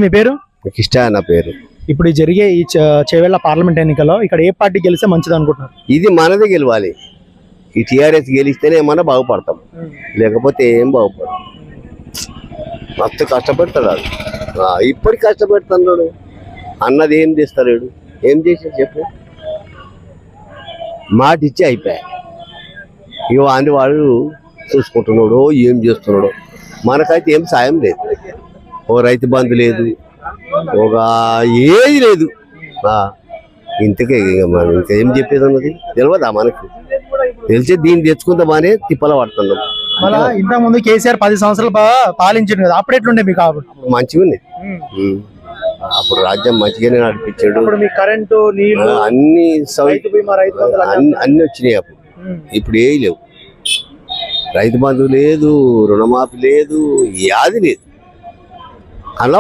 మీ పేరు? ఇష్ట నా పేరు. ఇప్పుడు జరిగే ఈ చేవెళ్ళ పార్లమెంట్ ఎన్నికల్లో ఇక్కడ ఏ పార్టీ గెలిస్తే మంచిది అనుకుంటున్నారు? ఇది మనదే గెలవాలి. ఈ టీఆర్ఎస్ గెలిస్తేనే ఏమన్నా బాగుపడతాం, లేకపోతే ఏం బాగుపడతాం. మస్తు కష్టపెడతాడు అది. ఇప్పటికి కష్టపెడుతున్నాడు. అన్నది ఏం చేస్తాడు, ఏం చేసి చెప్పు. మాట ఇచ్చి అయిపోయా. ఇక అని వాడు చూసుకుంటున్నాడు, ఏం చేస్తున్నాడు. మనకైతే ఏం సాయం లేదు. ఓ రైతు బంధు లేదు, ఒక ఏది లేదు. ఇంతకే మనం ఇంకా ఏం చెప్పేది అన్నది తెలియదా మనకి? తెలిసే దీన్ని తెచ్చుకుందామనే తిప్పల పడుతున్నాం. ఇంత ముందు కేసీఆర్ 10 సంవత్సరాలు పాలించాడు కదా, అప్పుడు ఎట్లుండే మీకు? మంచిగా ఉంది. అప్పుడు రాజ్యం మంచిగానే నడిపించాడు. కరెంటు, నీళ్లు అన్ని అన్ని వచ్చినాయి అప్పుడు. ఇప్పుడు ఏ లేవు. రైతు బంధువు లేదు, రుణమాఫీ లేదు, యాది లేదు. అలా